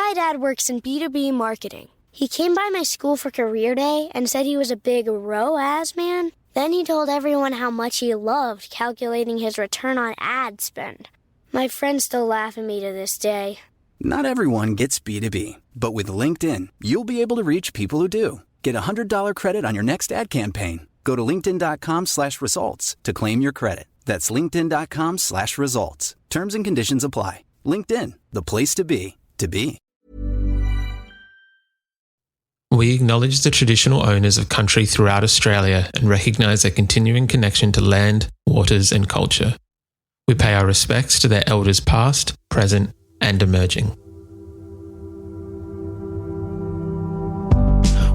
My dad works in B2B marketing. He came by my school for career day and said he was a big ROAS man. Then he told everyone how much he loved calculating his return on ad spend. My friends still laugh at me to this day. Not everyone gets B2B, but with LinkedIn, you'll be able to reach people who do. Get a $100 credit on your next ad campaign. Go to linkedin.com/results to claim your credit. That's linkedin.com/results. Terms and conditions apply. LinkedIn, the place to be, to be. We acknowledge the traditional owners of country throughout Australia and recognise their continuing connection to land, waters and culture. We pay our respects to their elders past, present and emerging.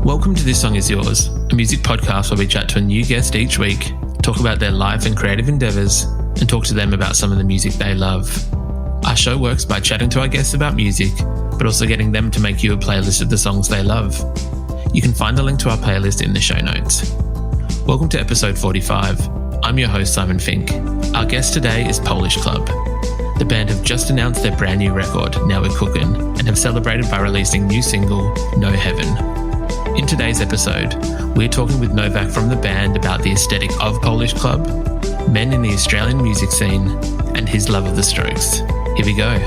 Welcome to This Song Is Yours, a music podcast where we chat to a new guest each week, talk about their life and creative endeavours, and talk to them about some of the music they love. Our show works by chatting to our guests about music, but also getting them to make you a playlist of the songs they love. You can find the link to our playlist in the show notes. Welcome to episode 45. I'm your host, Simon Fink. Our guest today is Polish Club. The band have just announced their brand new record, Now We're Cookin, and have celebrated by releasing new single, No Heaven. In today's episode, we're talking with Novak from the band about the aesthetic of Polish Club, men in the Australian music scene, and his love of the Strokes. Here we go.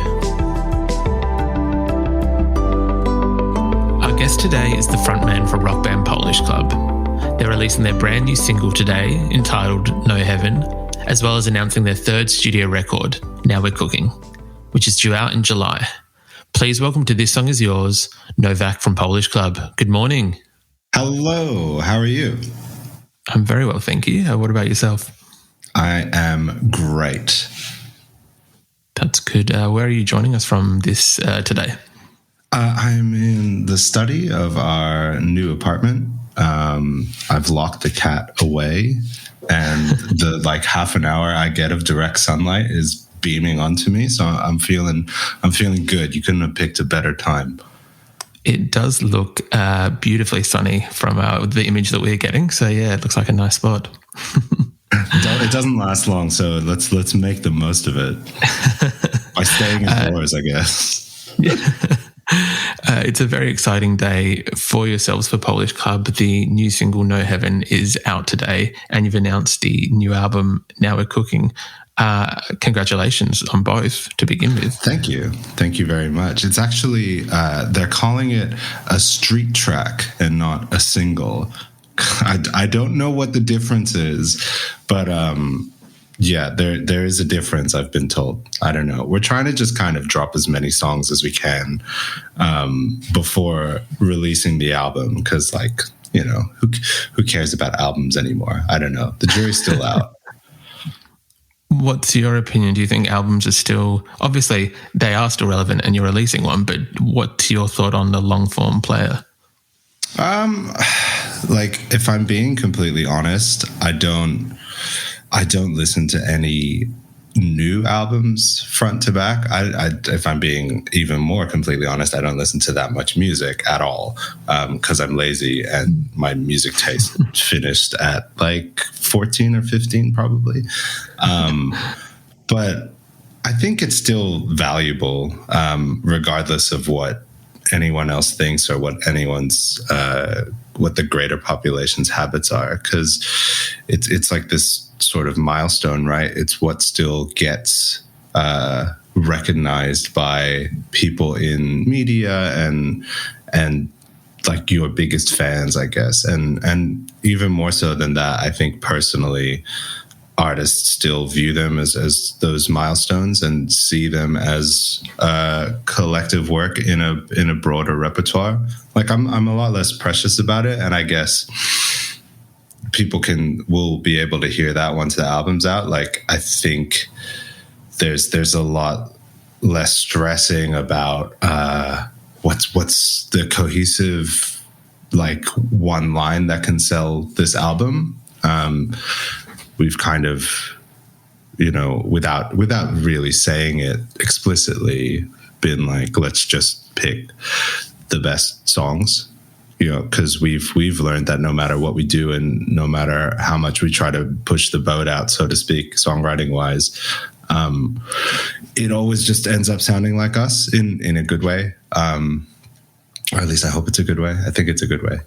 Our guest today is the frontman for rock band Polish Club. They're releasing their brand new single today, entitled No Heaven, as well as announcing their third studio record, Now We're Cookin, which is due out in July. Please welcome to This Song Is Yours, Novak from Polish Club. Good morning. Hello, how are you? I'm very well, thank you. What about yourself? I am great. That's good. Where are you joining us from this today? I'm in the study of our new apartment. I've locked the cat away, and the half an hour I get of direct sunlight is beaming onto me, so I'm feeling good. You couldn't have picked a better time. It does look beautifully sunny from the image that we're getting. So yeah, it looks like a nice spot. It doesn't last long, so let's make the most of it by staying indoors, I guess. Yeah. It's a very exciting day for yourselves for Polish Club. The new single No Heaven is out today, and you've announced the new album Now We're Cookin. Congratulations on both to begin with. Thank you very much. It's actually they're calling it a street track and not a single. I don't know what the difference is, but yeah, there is a difference, I've been told. I don't know. We're trying to just kind of drop as many songs as we can before releasing the album, because who cares about albums anymore? I don't know. The jury's still out. What's your opinion? Do you think albums are still, obviously they are still relevant and you're releasing one, but what's your thought on the long form player? If I'm being completely honest, I don't listen to any new albums front to back. If I'm being even more completely honest, I don't listen to that much music at all, because I'm lazy and my music taste finished at 14 or 15 probably. But I think it's still valuable, regardless of what anyone else thinks or what what the greater population's habits are, because it's like this sort of milestone, right? It's what still gets recognized by people in media and your biggest fans, I guess, and even more so than that, I think personally, artists still view them as those milestones and see them as collective work in a broader repertoire. I'm a lot less precious about it, and I guess people will be able to hear that once the album's out. I think there's a lot less stressing about what's the cohesive one line that can sell this album. We've kind of, without really saying it explicitly, been let's just pick the best songs, because we've learned that no matter what we do and no matter how much we try to push the boat out, so to speak, songwriting wise, it always just ends up sounding like us in a good way. Or at least I hope it's a good way. I think it's a good way.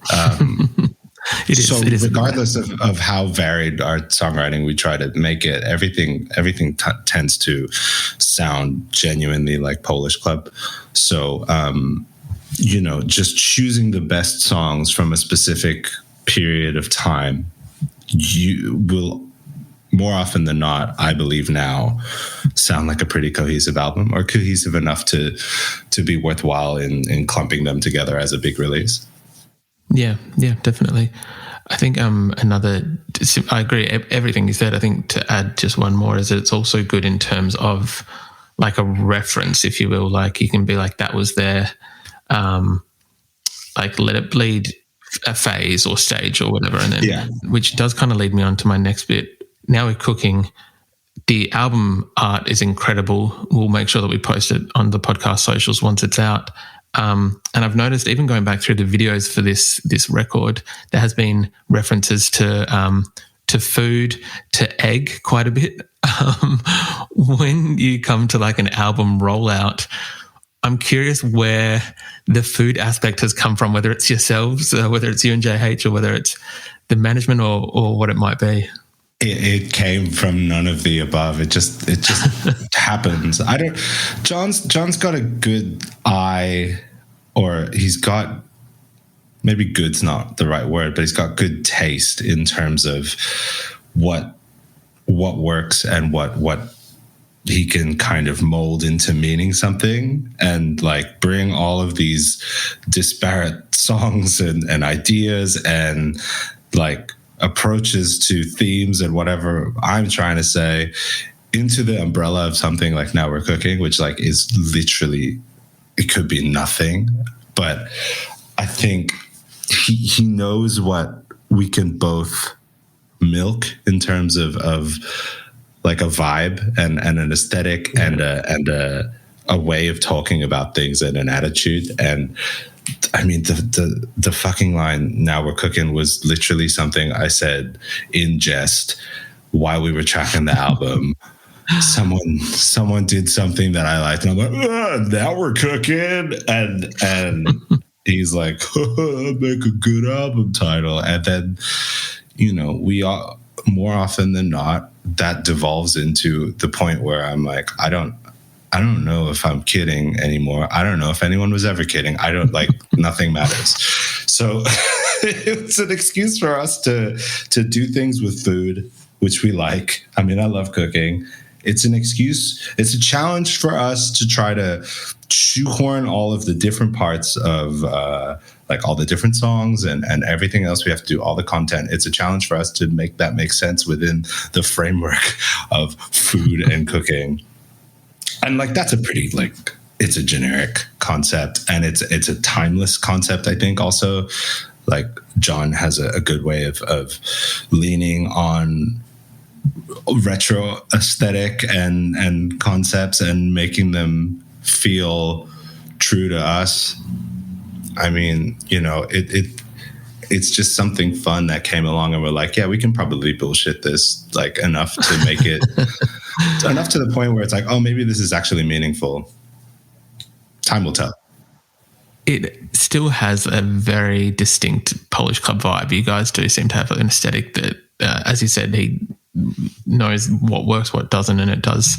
It is regardless of how varied our songwriting, we try to make it, everything tends to sound genuinely like Polish Club. So, just choosing the best songs from a specific period of time, you will more often than not, I believe now, sound like a pretty cohesive album, or cohesive enough to be worthwhile in clumping them together as a big release. Yeah, definitely. I think I agree everything you said. I think to add just one more is that it's also good in terms of like a reference, if you will. Like you can be like, that was their like Let It Bleed a phase or stage or whatever, and then which does kind of lead me on to my next bit. Now We're Cooking. The album art is incredible. We'll make sure that we post it on the podcast socials once it's out. And I've noticed, even going back through the videos for this record, there has been references to food, to egg quite a bit. When you come to like an album rollout, I'm curious where the food aspect has come from, whether it's yourselves, whether it's you and JH, or whether it's the management or what it might be. It came from none of the above. It just happens. John's got a good eye, or he's got, maybe good's not the right word, but he's got good taste in terms of what works and what he can kind of mold into meaning something, and like bring all of these disparate songs and ideas and like approaches to themes and whatever I'm trying to say into the umbrella of something like Now We're Cooking, which like is literally, it could be nothing, but I think he knows what we can both milk in terms of like a vibe and an aesthetic and a way of talking about things and an attitude. And I mean, the fucking line, Now We're Cooking, was literally something I said in jest while we were tracking the album. Someone did something that I liked, and I'm like, now we're cooking. And he's like, make a good album title. And then, we are, more often than not, that devolves into the point where I'm like, I don't know if I'm kidding anymore. I don't know if anyone was ever kidding. I don't like, nothing matters. So it's an excuse for us to do things with food, which we like. I mean, I love cooking. It's an excuse. It's a challenge for us to try to shoehorn all of the different parts of like all the different songs and everything else we have to do, all the content. It's a challenge for us to make that make sense within the framework of food and cooking. And like, that's a pretty, like, it's a generic concept, and it's a timeless concept. I think also, like, John has a good way of leaning on retro aesthetic and concepts and making them feel true to us. I mean, it's just something fun that came along, and we're like, yeah, we can probably bullshit this like enough to make it enough to the point where it's like, oh, maybe this is actually meaningful. Time will tell. It still has a very distinct Polish Club vibe. You guys do seem to have an aesthetic that, as you said, he knows what works, what doesn't, and it does,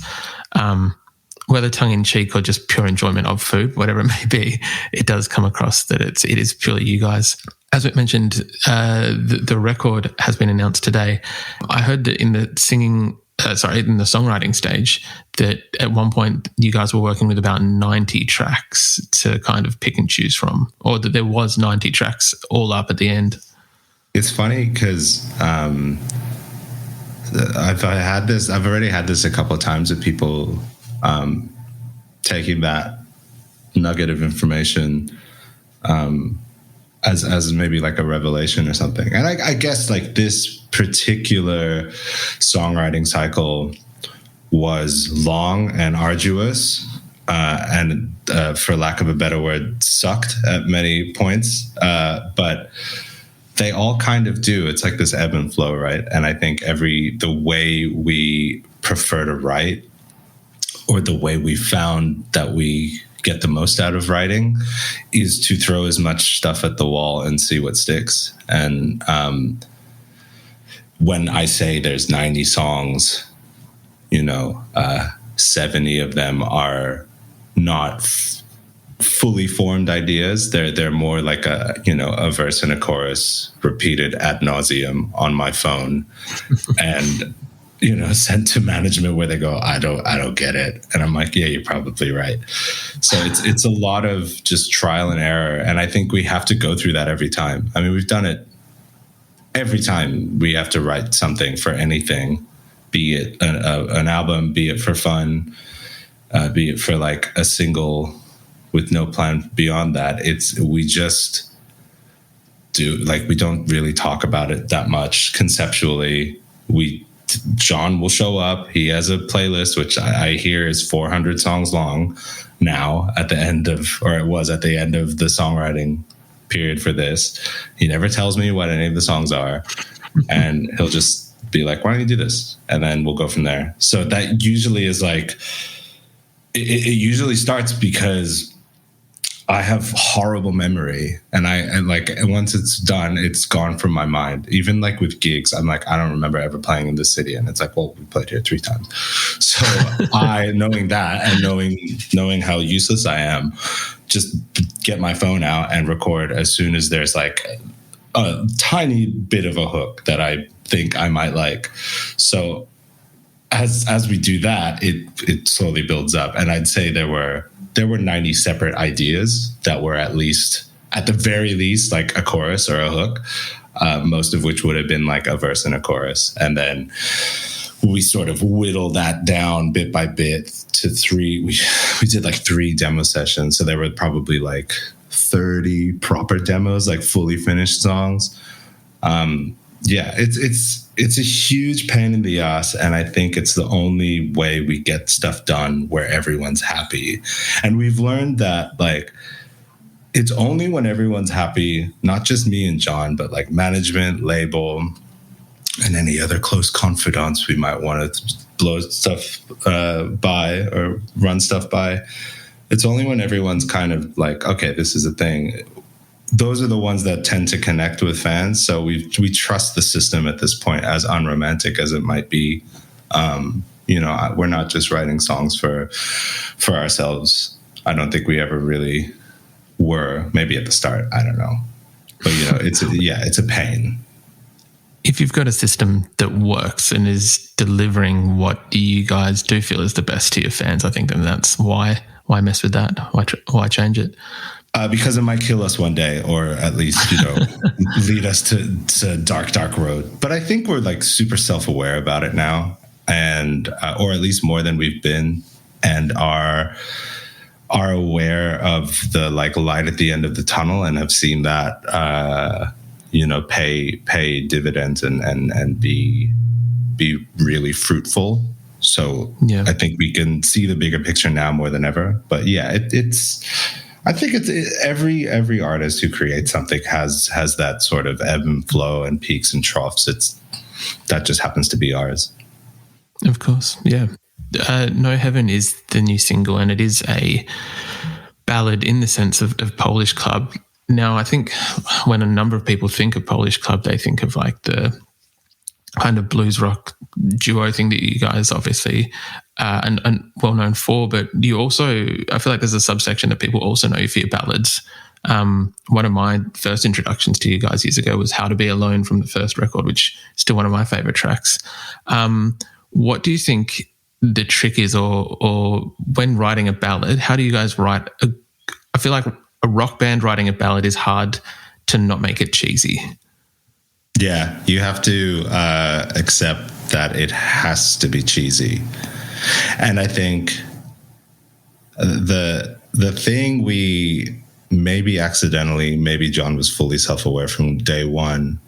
whether tongue-in-cheek or just pure enjoyment of food, whatever it may be, it does come across that it is purely you guys. As we mentioned, the record has been announced today. I heard that in the in the songwriting stage, that at one point you guys were working with about 90 tracks to kind of pick and choose from, or that there was 90 tracks all up at the end. It's funny because I've already had this a couple of times with people taking that nugget of information as maybe like a revelation or something. And I guess like this particular songwriting cycle was long and arduous, and for lack of a better word, sucked at many points. But they all kind of do. It's like this ebb and flow, right? And I think the way we prefer to write or the way we found that we get the most out of writing is to throw as much stuff at the wall and see what sticks. And when I say there's 90 songs, 70 of them are not fully formed ideas. They're more like a verse and a chorus repeated ad nauseum on my phone and sent to management where they go, I don't get it. And I'm like, yeah, you're probably right. So it's a lot of just trial and error. And I think we have to go through that every time. I mean, we've done it every time we have to write something for anything, be it an album, be it for fun, be it for like a single with no plan beyond that. We just do, like, we don't really talk about it that much conceptually. John will show up. He has a playlist, which I hear is 400 songs long now at the end of, or it was at the end of the songwriting period for this. He never tells me what any of the songs are. And he'll just be like, why don't you do this? And then we'll go from there. So that usually is like, it usually starts because I have horrible memory, and once it's done, it's gone from my mind. Even like with gigs, I'm like, I don't remember ever playing in this city, and it's like, well, we played here 3 times. So knowing that and knowing how useless I am, just get my phone out and record as soon as there's like a tiny bit of a hook that I think I might like. So as we do that, it slowly builds up, and I'd say there were 90 separate ideas that were at the very least like a chorus or a hook, most of which would have been like a verse and a chorus. And then we sort of whittle that down bit by bit to 3. We did like 3 demo sessions. So there were probably like 30 proper demos, like fully finished songs. It's a huge pain in the ass, and I think it's the only way we get stuff done where everyone's happy. And we've learned that like it's only when everyone's happy, not just me and John, but like management, label, and any other close confidants we might want to blow stuff by or run stuff by. It's only when everyone's kind of like, okay, this is a thing. Those are the ones that tend to connect with fans. So we trust the system at this point, as unromantic as it might be. We're not just writing songs for ourselves. I don't think we ever really were. Maybe at the start, I don't know. But it's a pain. If you've got a system that works and is delivering what you guys do feel is the best to your fans, I think then that's why mess with that? Why change it? Because it might kill us one day, or at least, lead us to dark road. But I think we're like super self-aware about it now, and or at least more than we've been, and are aware of the like light at the end of the tunnel, and have seen that pay dividends and be really fruitful. So yeah. I think we can see the bigger picture now more than ever. But yeah, I think every artist who creates something has that sort of ebb and flow and peaks and troughs. That just happens to be ours. Of course, yeah. No Heaven is the new single, and it is a ballad in the sense of Polish Club. Now, I think when a number of people think of Polish Club, they think of like the kind of blues rock duo thing that you guys obviously and well known for, but you also, I feel like there's a subsection that people also know you for your ballads. One of my first introductions to you guys years ago was How to Be Alone from the first record, which is still one of my favorite tracks. What do you think the trick is, or when writing a ballad, how do you guys write I feel like a rock band writing a ballad is hard to not make it cheesy. Yeah, you have to accept that it has to be cheesy. And I think the thing we maybe accidentally, maybe John was fully self-aware from day one,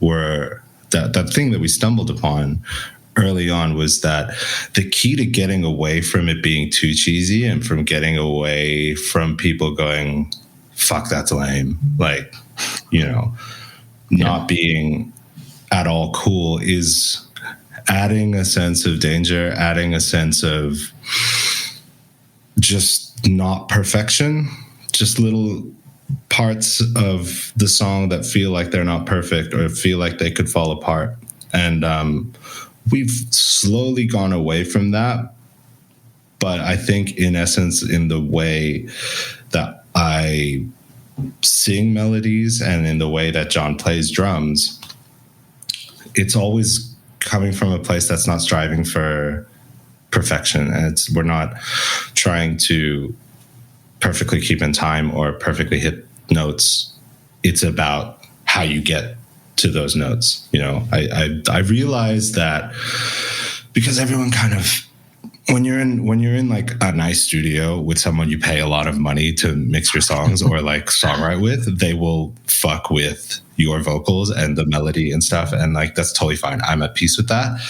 were that thing that we stumbled upon early on was that the key to getting away from it being too cheesy and from getting away from people going, fuck, that's lame, like, not being at all cool, is adding a sense of danger, adding a sense of just not perfection, just little parts of the song that feel like they're not perfect or feel like they could fall apart. And we've slowly gone away from that. But I think, in essence, in the way that I sing melodies and in the way that John plays drums, it's always coming from a place that's not striving for perfection. And we're not trying to perfectly keep in time or perfectly hit notes. It's about how you get to those notes. You know, I realized that because everyone kind of, when you're in like a nice studio with someone you pay a lot of money to mix your songs or like songwrite with, they will fuck with your vocals and the melody and stuff, and like that's totally fine. I'm at peace with that.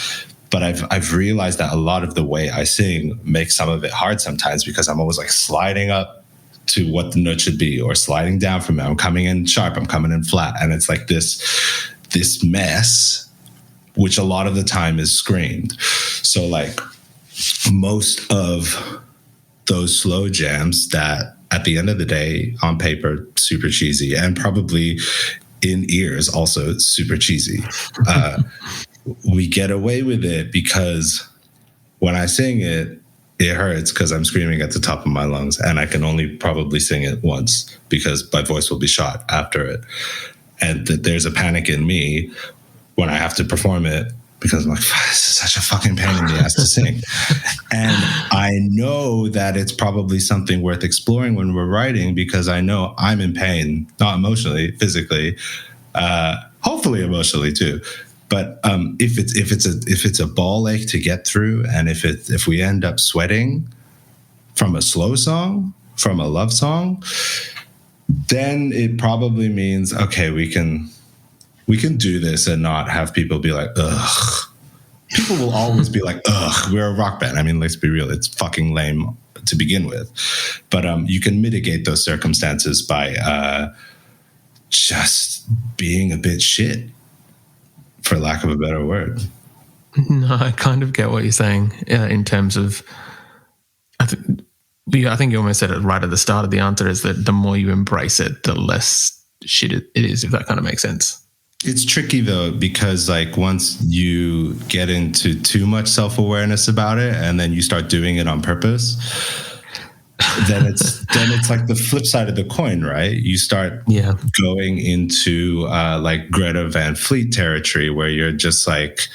But I've realized that a lot of the way I sing makes some of it hard sometimes, because I'm always like sliding up to what the note should be or sliding down from it. I'm coming in sharp, I'm coming in flat, and it's like this mess, which a lot of the time is screamed. So like most of those slow jams that at the end of the day on paper super cheesy and probably in ears also super cheesy, we get away with it because when I sing it, it hurts because I'm screaming at the top of my lungs, and I can only probably sing it once because my voice will be shot after it. And there's a panic in me when I have to perform it, because I'm like, this is such a fucking pain in the ass to sing. And I know that it's probably something worth exploring when we're writing, because I know I'm in pain, not emotionally, physically, hopefully emotionally too. But if it's a ball ache to get through, and if we end up sweating from a slow song, from a love song, then it probably means, okay, we can do this and not have people be like, ugh. People will always be like, ugh, we're a rock band. I mean, let's be real, it's fucking lame to begin with. But you can mitigate those circumstances by just being a bit shit, for lack of a better word. No, I kind of get what you're saying in terms of, I think you almost said it right at the start of the answer, is that the more you embrace it, the less shit it is, if that kind of makes sense. It's tricky though, because like once you get into too much self-awareness about it and then you start doing it on purpose, then it's like the flip side of the coin, right? You start going into like Greta Van Fleet territory, where you're just like,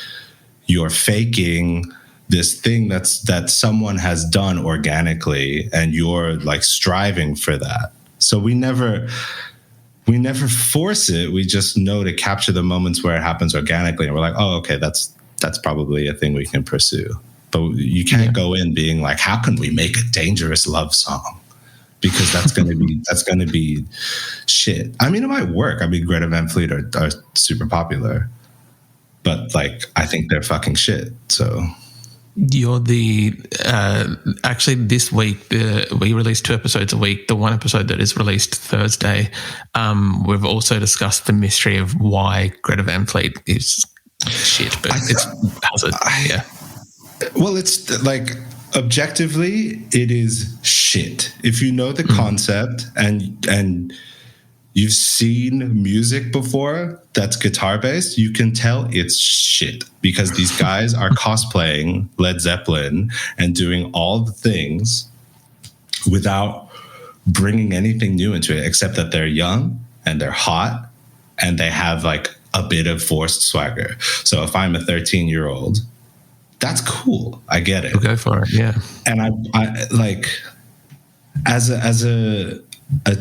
you're faking this thing that someone has done organically, and you're like striving for that. So we never force it. We just know to capture the moments where it happens organically, and we're like, oh, okay, that's probably a thing we can pursue. But you can't go in being like, how can we make a dangerous love song? Because that's going to be shit. I mean, it might work. I mean, Greta Van Fleet are super popular, but like, I think they're fucking shit. So you're actually this week, we release 2 episodes a week. The one episode that is released Thursday, we've also discussed the mystery of why Greta Van Fleet is shit, but Well, it's like, objectively, it is shit. If you know the concept and you've seen music before that's guitar based, you can tell it's shit, because these guys are cosplaying Led Zeppelin and doing all the things without bringing anything new into it, except that they're young and they're hot and they have like a bit of forced swagger. So if I'm a 13-year-old, that's cool. I get it. We'll go for it. Yeah. And I like, as a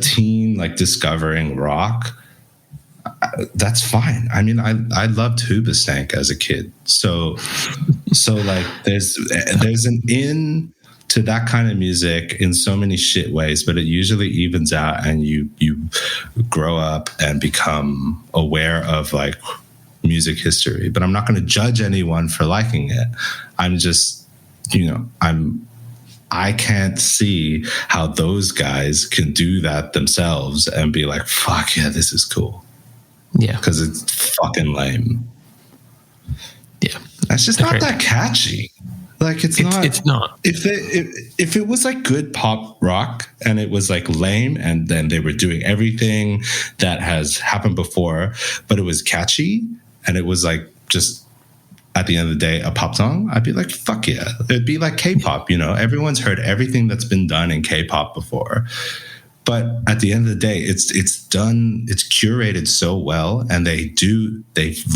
teen, like discovering rock, that's fine. I mean, I loved Hoobastank as a kid. So like there's an in to that kind of music in so many shit ways, but it usually evens out, and you grow up and become aware of like music history. But I'm not going to judge anyone for liking it. I'm just, I can't see how those guys can do that themselves and be like, fuck yeah, this is cool. Yeah. Because it's fucking lame. Yeah. That's just not that catchy. Like it's not. It's not. If it was like good pop rock and it was like lame, and then they were doing everything that has happened before, but it was catchy and it was like just at the end of the day a pop song, I'd be like, fuck yeah. It'd be like K-pop, you know. Everyone's heard everything that's been done in K-pop before. But at the end of the day, it's done, it's curated so well, and they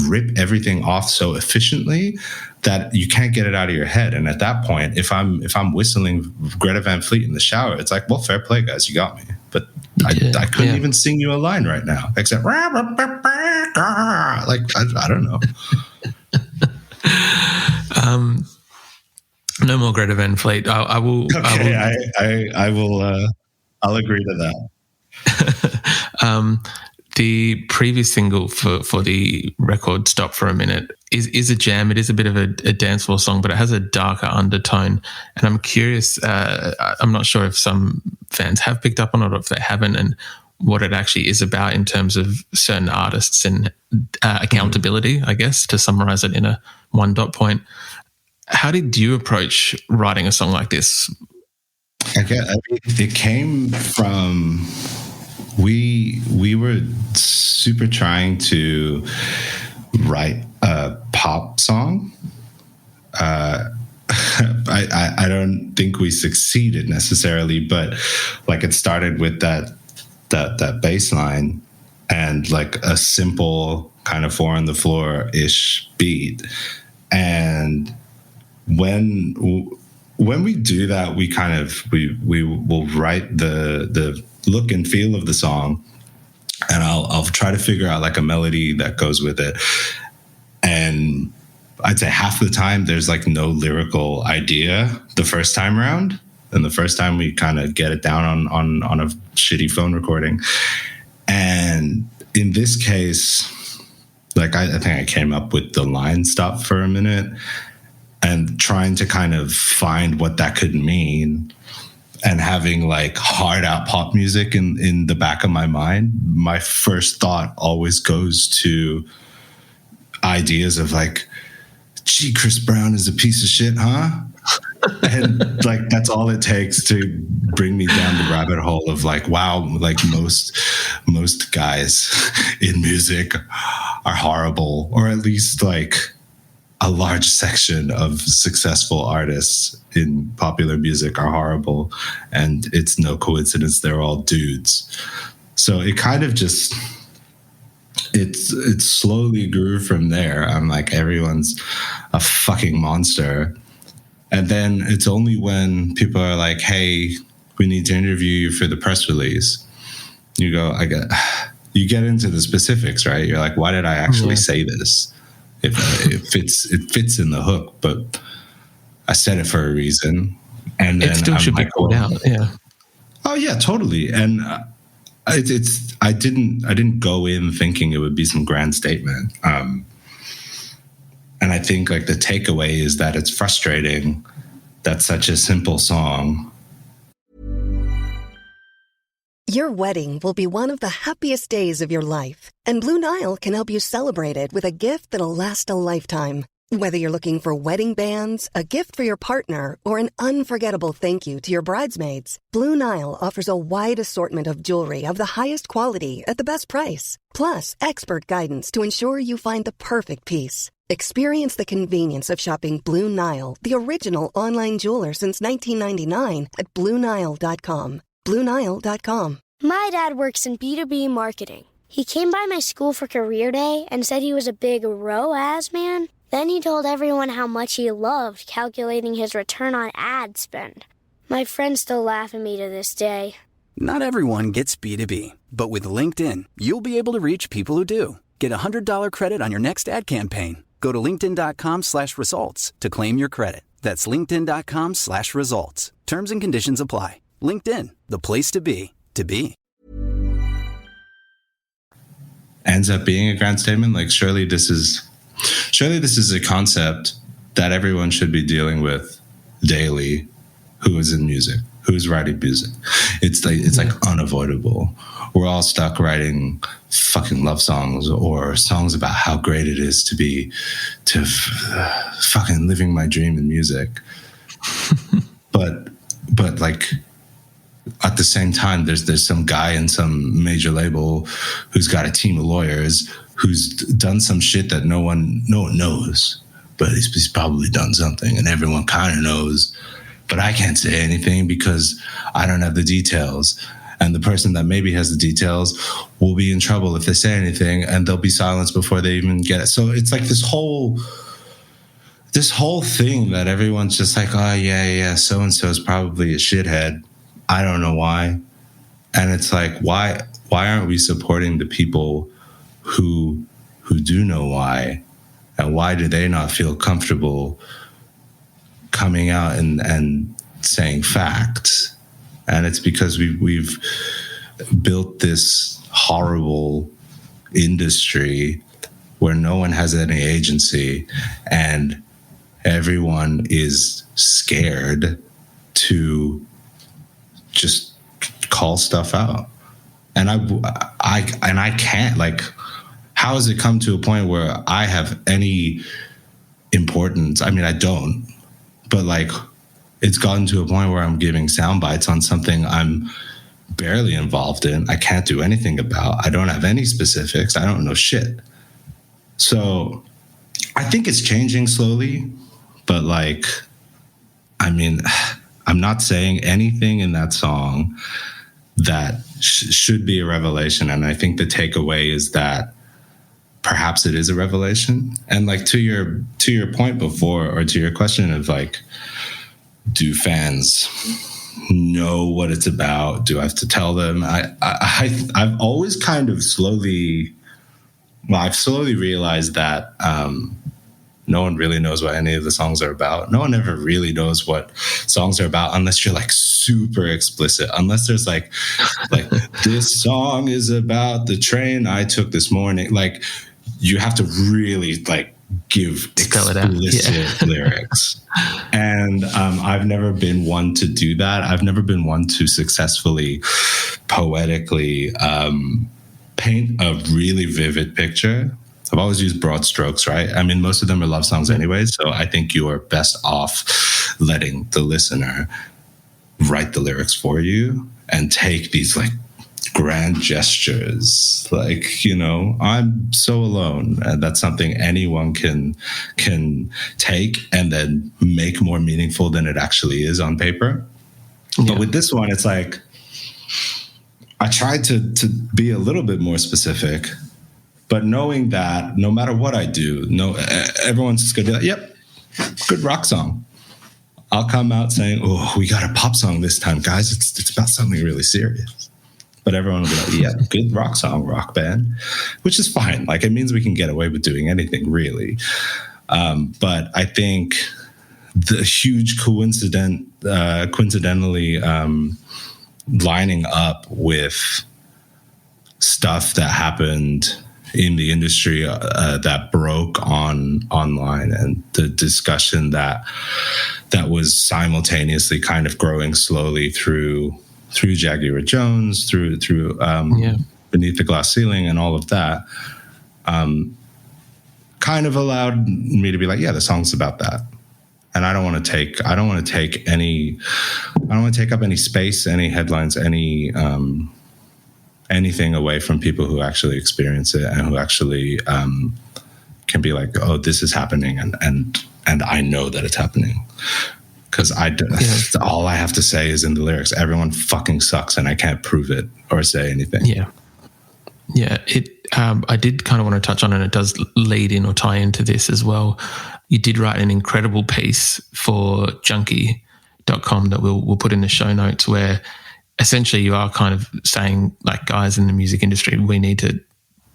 rip everything off so efficiently that you can't get it out of your head. And at that point, if I'm whistling Greta Van Fleet in the shower, it's like, well, fair play, guys, you got me. But I couldn't even sing you a line right now, except like I don't know. No more Greta Van Fleet. I will. Okay, I will. I'll agree to that. The previous single for the record, Stop for a Minute, is a jam. It is a bit of a dance floor song, but it has a darker undertone. And I'm curious, I'm not sure if some fans have picked up on it or if they haven't, and what it actually is about in terms of certain artists and accountability, I guess, to summarize it in a one dot point. How did you approach writing a song like this? It came from we were super trying to write a pop song. I don't think we succeeded necessarily, but like it started with that bass line and like a simple kind of 4 on the floor ish beat. And when we do that, we will write the look and feel of the song, and I'll try to figure out like a melody that goes with it. And I'd say half the time there's like no lyrical idea the first time around, and the first time we kind of get it down on a shitty phone recording. And in this case, like I think I came up with the line "Stop for a Minute," and trying to kind of find what that could mean, and having like hard out pop music in the back of my mind. My first thought always goes to ideas of like, gee, Chris Brown is a piece of shit, huh? And like that's all it takes to bring me down the rabbit hole of like, wow, like most guys in music are horrible, or at least like a large section of successful artists in popular music are horrible, and it's no coincidence they're all dudes. So it kind of just it slowly grew from there. I'm like, everyone's a fucking monster. And then it's only when people are like, hey, we need to interview you for the press release, you go, you get into the specifics, right? You're like, why did I actually say this? It fits in the hook, but I said it for a reason. And then it still should be called out. Yeah. Oh yeah, totally. And I didn't go in thinking it would be some grand statement. And I think like the takeaway is that it's frustrating that such a simple song. Your wedding will be one of the happiest days of your life, and Blue Nile can help you celebrate it with a gift that'll last a lifetime. Whether you're looking for wedding bands, a gift for your partner, or an unforgettable thank you to your bridesmaids, Blue Nile offers a wide assortment of jewelry of the highest quality at the best price. Plus, expert guidance to ensure you find the perfect piece. Experience the convenience of shopping Blue Nile, the original online jeweler since 1999, at BlueNile.com. BlueNile.com. My dad works in B2B marketing. He came by my school for career day and said he was a big ROAS man. Then he told everyone how much he loved calculating his return on ad spend. My friends still laugh at me to this day. Not everyone gets B2B, but with LinkedIn, you'll be able to reach people who do. Get a $100 credit on your next ad campaign. Go to linkedin.com/results to claim your credit. That's linkedin.com/results. Terms and conditions apply. LinkedIn, the place to be, to be. Ends up being a grand statement. Like surely this is a concept that everyone should be dealing with daily who is in music, Who's writing music? It's like unavoidable. We're all stuck writing fucking love songs or songs about how great it is to fucking living my dream in music. but like at the same time, there's some guy in some major label who's got a team of lawyers who's done some shit that no one knows, but he's probably done something and everyone kind of knows. But I can't say anything because I don't have the details. And the person that maybe has the details will be in trouble if they say anything, and they'll be silenced before they even get it. So it's like this whole thing that everyone's just like, oh, yeah, so-and-so is probably a shithead. I don't know why. And it's like, why aren't we supporting the people who do know why? And why do they not feel comfortable coming out and saying facts? And it's because we've built this horrible industry where no one has any agency and everyone is scared to just call stuff out. And I can't, like, how has it come to a point where I have any importance? I mean, I don't, but like, it's gotten to a point where I'm giving sound bites on something I'm barely involved in. I can't do anything about. I don't have any specifics. I don't know shit. So I think it's changing slowly, but like, I mean, I'm not saying anything in that song that should be a revelation. And I think the takeaway is that perhaps it is a revelation. And like to your point before, or to your question of like, do fans know what it's about? Do I have to tell them? I've always kind of I've slowly realized that no one really knows what any of the songs are about. No one ever really knows what songs are about unless you're like super explicit. Unless there's like this song is about the train I took this morning. Like you have to really like give explicit lyrics. And I've never been one to do that. I've never been one to successfully poetically paint a really vivid picture. I've always used broad strokes, right? I mean, most of them are love songs anyway, so I think you are best off letting the listener write the lyrics for you and take these like grand gestures, like, you know, I'm so alone, and that's something anyone can take and then make more meaningful than it actually is on paper. Yeah. But with this one, it's like I tried to be a little bit more specific, but knowing that no matter what I do, everyone's just gonna be like, yep, good rock song. I'll come out saying, oh, we got a pop song this time, guys. It's about something really serious. But everyone will be like, yeah, good rock song, rock band, which is fine. Like, it means we can get away with doing anything, really. But I think the huge coincidentally lining up with stuff that happened in the industry that broke online, and the discussion that was simultaneously kind of growing slowly through Jaguar Jones, through Beneath the Glass Ceiling and all of that, kind of allowed me to be like, yeah, the song's about that. And I don't want to take up any space, any headlines, anything away from people who actually experience it and who actually can be like, oh, this is happening, and I know that it's happening. Because all I have to say is in the lyrics, everyone fucking sucks, and I can't prove it or say anything. Yeah. I did kind of want to touch on, and it does lead in or tie into this as well. You did write an incredible piece for Junkie.com that we'll put in the show notes, where essentially you are kind of saying, like, guys in the music industry, we need to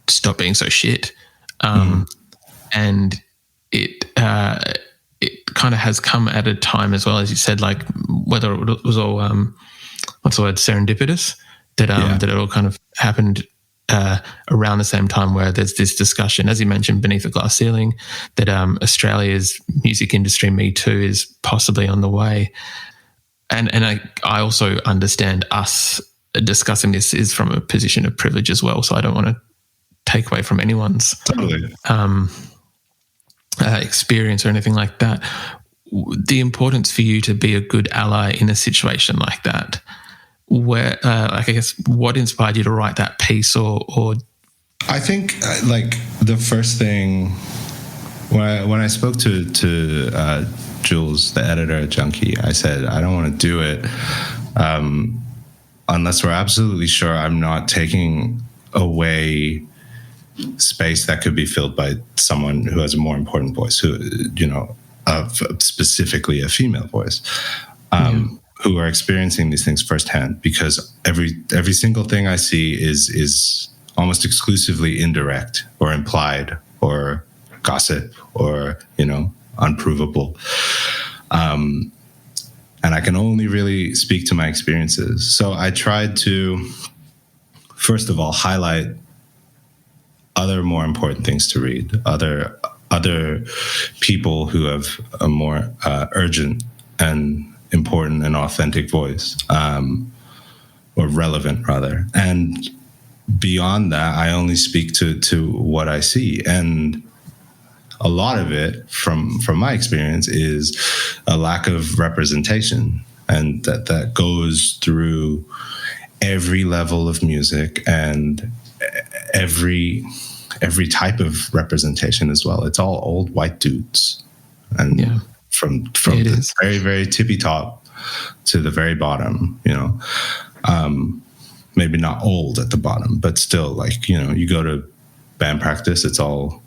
stop being so shit. And it kind of has come at a time as well, as you said, like whether it was all what's the word, serendipitous, that it all kind of happened around the same time, where there's this discussion, as you mentioned, Beneath the Glass Ceiling, that Australia's music industry Me Too is possibly on the way. And I also understand us discussing this is from a position of privilege as well. So I don't want to take away from anyone's experience or anything like that. The importance for you to be a good ally in a situation like that, where I guess what inspired you to write that piece, or I think like the first thing when I spoke to Jules, the editor at Junkie, I said I don't want to do it unless we're absolutely sure I'm not taking away space that could be filled by someone who has a more important voice, who, you know, specifically a female voice, who are experiencing these things firsthand. Because every single thing I see is almost exclusively indirect or implied or gossip or, you know, unprovable. And I can only really speak to my experiences. So I tried to, first of all, highlight other more important things to read, other people who have a more urgent and important and authentic voice, or relevant rather. And beyond that, I only speak to what I see. And a lot of it, from my experience, is a lack of representation, and that goes through every level of music and every type of representation as well. It's all old white dudes, and from the very, very tippy top to the very bottom, you know. Maybe not old at the bottom, but still, like, you know, you go to band practice, it's all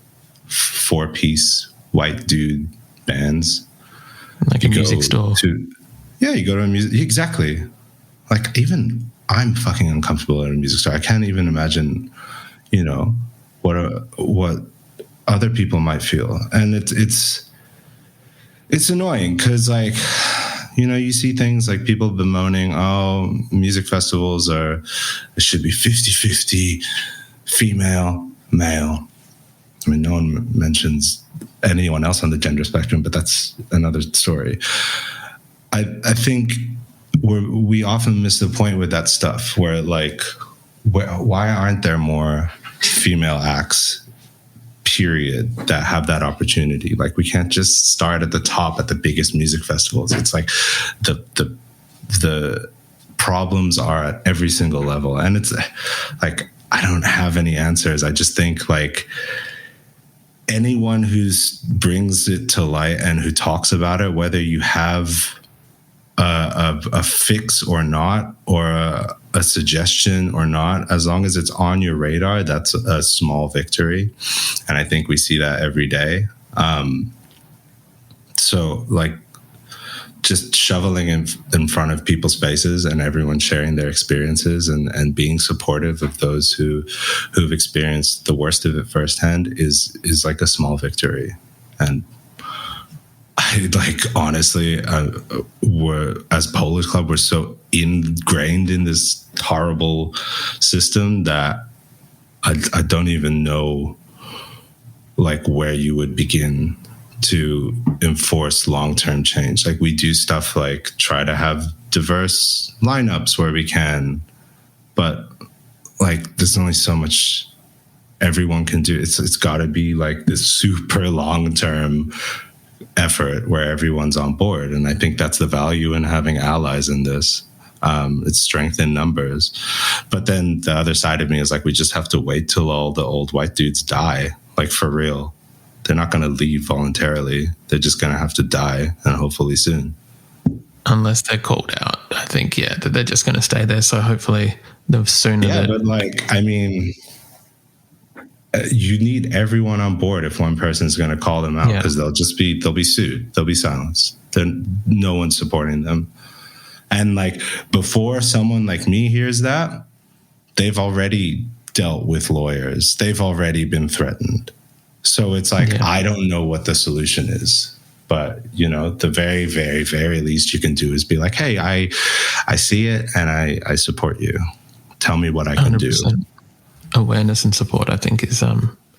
4-piece white dude bands. Like a music store. You go to a music, exactly. Like, even I'm fucking uncomfortable at a music store. I can't even imagine, you know, what other people might feel. And it's annoying because, like, you know, you see things like people bemoaning, oh, music festivals it should be 50-50 female, male. I mean, no one mentions anyone else on the gender spectrum, but that's another story. I think we often miss the point with that stuff where, like, why aren't there more female acts, period, that have that opportunity? Like, we can't just start at the top at the biggest music festivals. It's like the problems are at every single level. And it's like, I don't have any answers. I just think, like, anyone who brings it to light and who talks about it, whether you have a fix or not, or a suggestion or not, as long as it's on your radar, that's a small victory. And I think we see that every day. So, like, just shoveling in front of people's faces and everyone sharing their experiences and being supportive of those who've experienced the worst of it firsthand is like a small victory. And I, like, honestly, as Polish Club, we're so ingrained in this horrible system that I don't even know, like, where you would begin to enforce long-term change. Like, we do stuff like try to have diverse lineups where we can, but, like, there's only so much everyone can do. It's got to be like this super long-term effort where everyone's on board. And I think that's the value in having allies in this. It's strength in numbers. But then the other side of me is like, we just have to wait till all the old white dudes die, like, for real. They're not going to leave voluntarily. They're just going to have to die, and hopefully soon. Unless they're called out, I think, that they're just going to stay there. So hopefully the sooner. Yeah, but, like, I mean, you need everyone on board if one person's going to call them out, because they'll be sued. They'll be silenced. No one's supporting them. And, like, before someone like me hears that, they've already dealt with lawyers. They've already been threatened. So it's like, I don't know what the solution is, but, you know, the very, very, very least you can do is be like, hey, I see it and I support you. Tell me what I can 100%. Do. Awareness and support, I think, is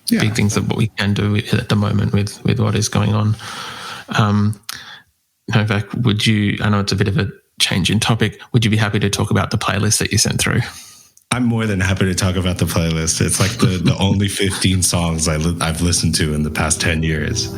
big things that what we can do at the moment with what is going on. Novak, I know it's a bit of a change in topic, would you be happy to talk about the playlist that you sent through? I'm more than happy to talk about the playlist. It's like the only 15 songs I've listened to in the past 10 years.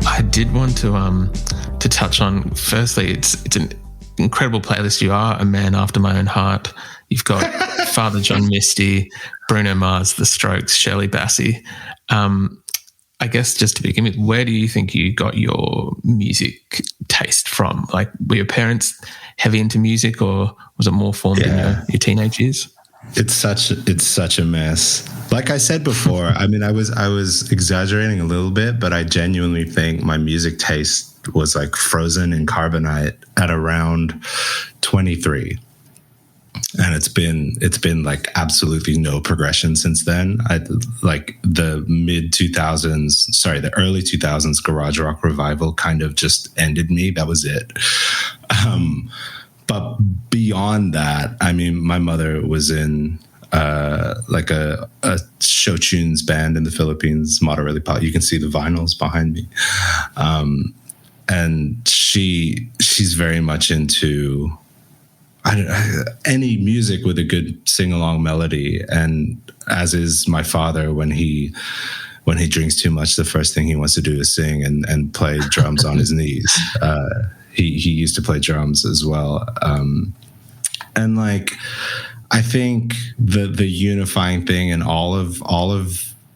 I did want to touch on, firstly, it's an incredible playlist. You are a man after my own heart. You've got Father John Misty, Bruno Mars, The Strokes, Shirley Bassey. I guess just to begin with, where do you think you got your music taste from? Like, were your parents heavy into music, or was it more formed in your teenage years? It's such a mess. Like I said before, I mean, I was exaggerating a little bit, but I genuinely think my music taste was like frozen in carbonite at around 23. And it's been like absolutely no progression since then. Like the the early 2000s garage rock revival kind of just ended me. That was it. But beyond that, I mean, my mother was in like a show tunes band in the Philippines, moderately pop. You can see the vinyls behind me. And she's very much into any music with a good sing-along melody, and as is my father, when he drinks too much, the first thing he wants to do is sing and play drums on his knees. He used to play drums as well, and like I think the unifying thing in all of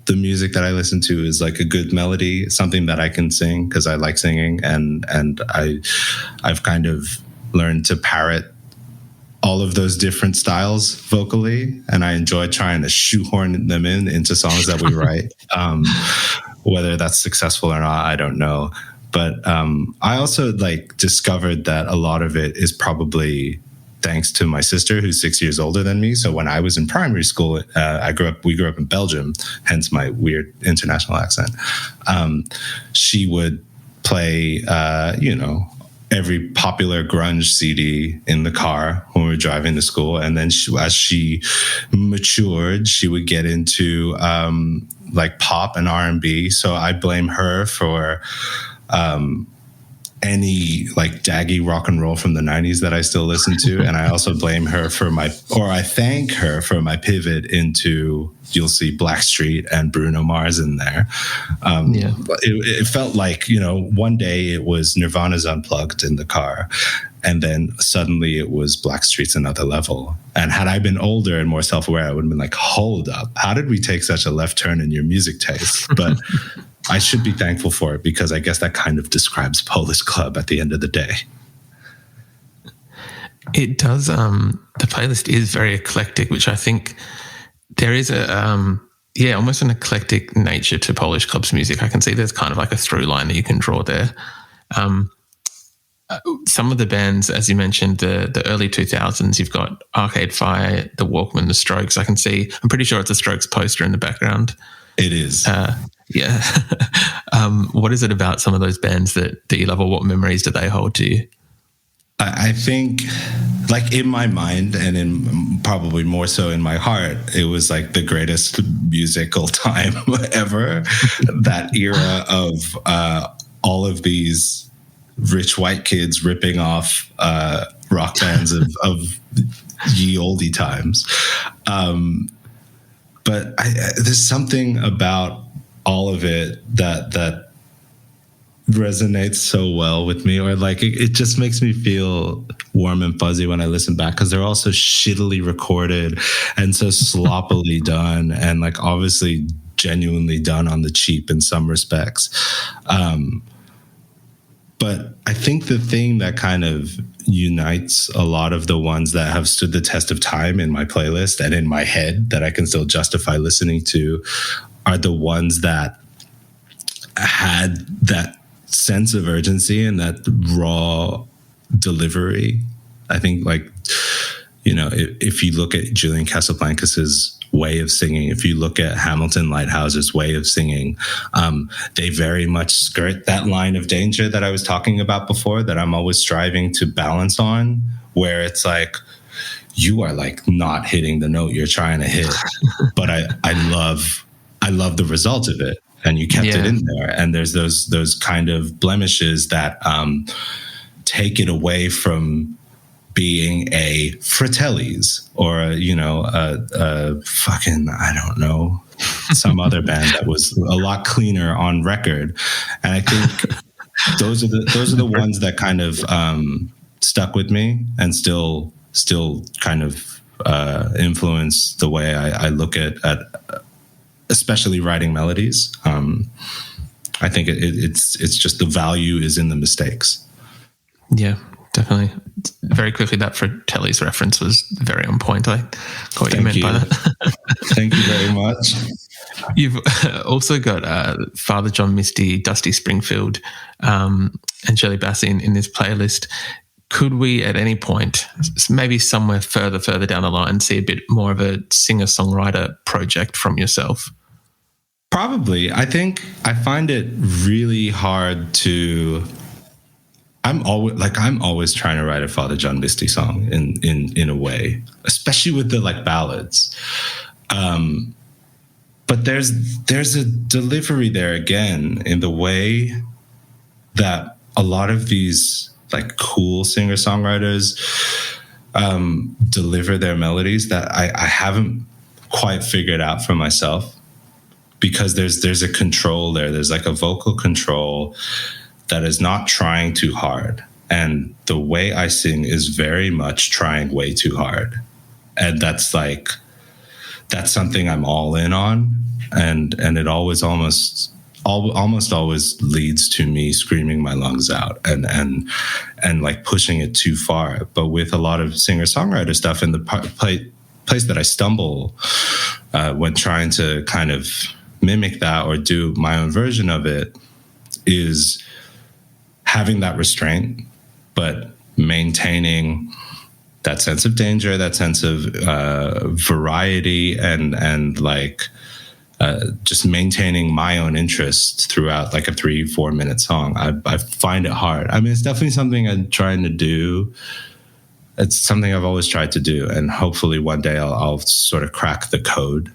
the music that I listen to is like a good melody, something that I can sing because I like singing, and I've kind of learned to parrot all of those different styles vocally, and I enjoy trying to shoehorn them into songs that we write. Whether that's successful or not, I don't know. But I also like discovered that a lot of it is probably thanks to my sister, who's 6 years older than me. So when I was in primary school, we grew up in Belgium, hence my weird international accent. She would play, every popular grunge CD in the car when we were driving to school. And then as she matured, she would get into like pop and R&B. So I blame her for any like daggy rock and roll from the 90s that I still listen to. And I also blame her I thank her for my pivot into, you'll see Blackstreet and Bruno Mars in there. It felt like, one day it was Nirvana's Unplugged in the car, and then suddenly it was Blackstreet's Another Level. And had I been older and more self-aware, I would have been like, hold up, how did we take such a left turn in your music taste? But I should be thankful for it, because I guess that kind of describes Polish Club at the end of the day. It does. The playlist is very eclectic, which I think there is almost an eclectic nature to Polish Club's music. I can see there's kind of like a through line that you can draw there. Some of the bands, as you mentioned, the early 2000s, you've got Arcade Fire, The Walkmen, The Strokes. I'm pretty sure it's a Strokes poster in the background. It is. Yeah. What is it about some of those bands that you love, or what memories do they hold to you? I think, like, in my mind, and in probably more so in my heart, it was like the greatest musical time ever. That era of all of these rich white kids ripping off rock bands of ye oldie times. But there's something about all of it that resonates so well with me, or like it just makes me feel warm and fuzzy when I listen back, because they're all so shittily recorded and so sloppily done, and like obviously genuinely done on the cheap in some respects. But I think the thing that kind of unites a lot of the ones that have stood the test of time in my playlist and in my head that I can still justify listening to are the ones that had that sense of urgency and that raw delivery. I think, like, if you look at Julian Casablancas's way of singing, if you look at Hamilton Lighthouse's way of singing, they very much skirt that line of danger that I was talking about before, that I'm always striving to balance on, where it's like, you are like not hitting the note you're trying to hit, but I love I love the result of it, and you kept it in there. And there's those kind of blemishes that take it away from being a Fratellis or a fucking, I don't know, some other band that was a lot cleaner on record. And I think those are the ones that kind of stuck with me and still kind of influence the way I look at especially writing melodies. I think it's just the value is in the mistakes. Yeah, definitely. Very quickly, that Fratelli's reference was very on point. I caught what you meant by that. Thank you very much. You've also got Father John Misty, Dusty Springfield, and Shirley Bassey in this playlist. Could we at any point, maybe somewhere further down the line, see a bit more of a singer-songwriter project from yourself? Probably. I think I find it really hard to... I'm always trying to write a Father John Misty song in a way, especially with the ballads. But there's a delivery there again in the way that a lot of these cool singer-songwriters deliver their melodies that I haven't quite figured out for myself, because there's a control there. There's a vocal control that is not trying too hard. And the way I sing is very much trying way too hard. And that's something I'm all in on. And it always almost always leads to me screaming my lungs out and pushing it too far. But with a lot of singer-songwriter stuff, and the place that I stumble when trying to kind of mimic that or do my own version of it is having that restraint, but maintaining that sense of danger, that sense of variety, and just maintaining my own interest throughout a 3-4 minute song. I find it hard. I mean, it's definitely something I'm trying to do. It's something I've always tried to do, and hopefully one day I'll sort of crack the code.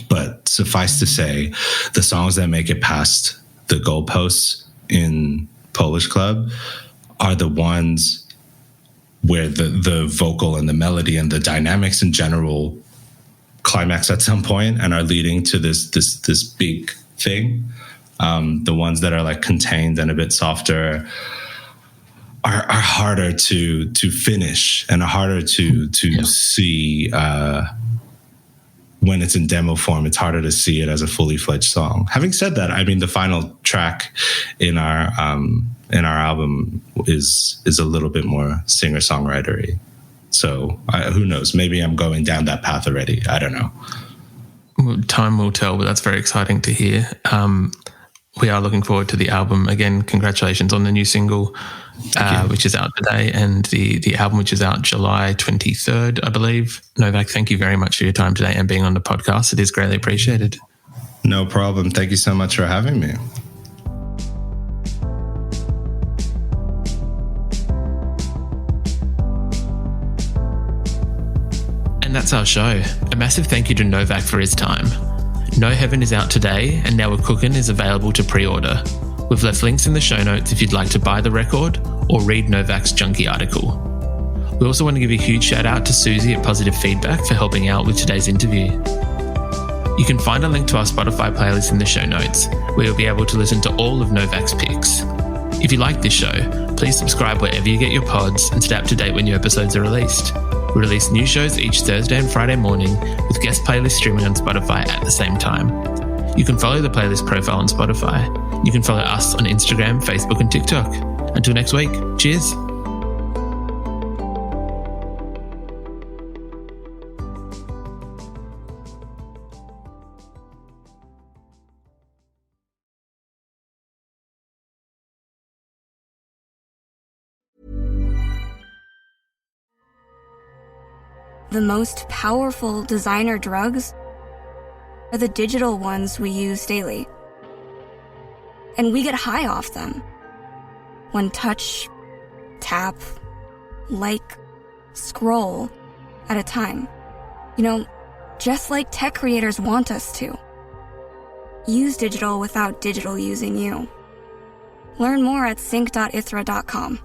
But suffice to say, the songs that make it past the goalposts in Polish Club are the ones where the vocal and the melody and the dynamics in general climax at some point and are leading to this big thing. The ones that are contained and a bit softer are harder to finish and are harder to see. When it's in demo form, it's harder to see it as a fully fledged song. Having said that, I mean, the final track in our album is a little bit more singer-songwritery. So who knows? Maybe I'm going down that path already. I don't know. Well, time will tell, but that's very exciting to hear. We are looking forward to the album. Again, congratulations on the new single, which is out today, and the album, which is out July 23rd, I believe. Novak, thank you very much for your time today and being on the podcast. It is greatly appreciated. No problem. Thank you so much for having me. And that's our show. A massive thank you to Novak for his time. No Heaven is out today, and Now We're Cookin is available to pre-order. We've left links in the show notes if you'd like to buy the record or read Novak's Junkie article. We also want to give a huge shout out to Suzy at Positive Feedback for helping out with today's interview. You can find a link to our Spotify playlist in the show notes, where you'll be able to listen to all of Novak's picks. If you like this show, please subscribe wherever you get your pods and stay up to date when new episodes are released. We release new shows each Thursday and Friday morning, with guest playlists streaming on Spotify at the same time. You can follow the playlist profile on Spotify. You can follow us on Instagram, Facebook, and TikTok. Until next week, cheers. The most powerful designer drugs are the digital ones we use daily. And we get high off them. One touch, tap, like, scroll at a time. You know, just like tech creators want us to. Use digital without digital using you. Learn more at sync.ithra.com.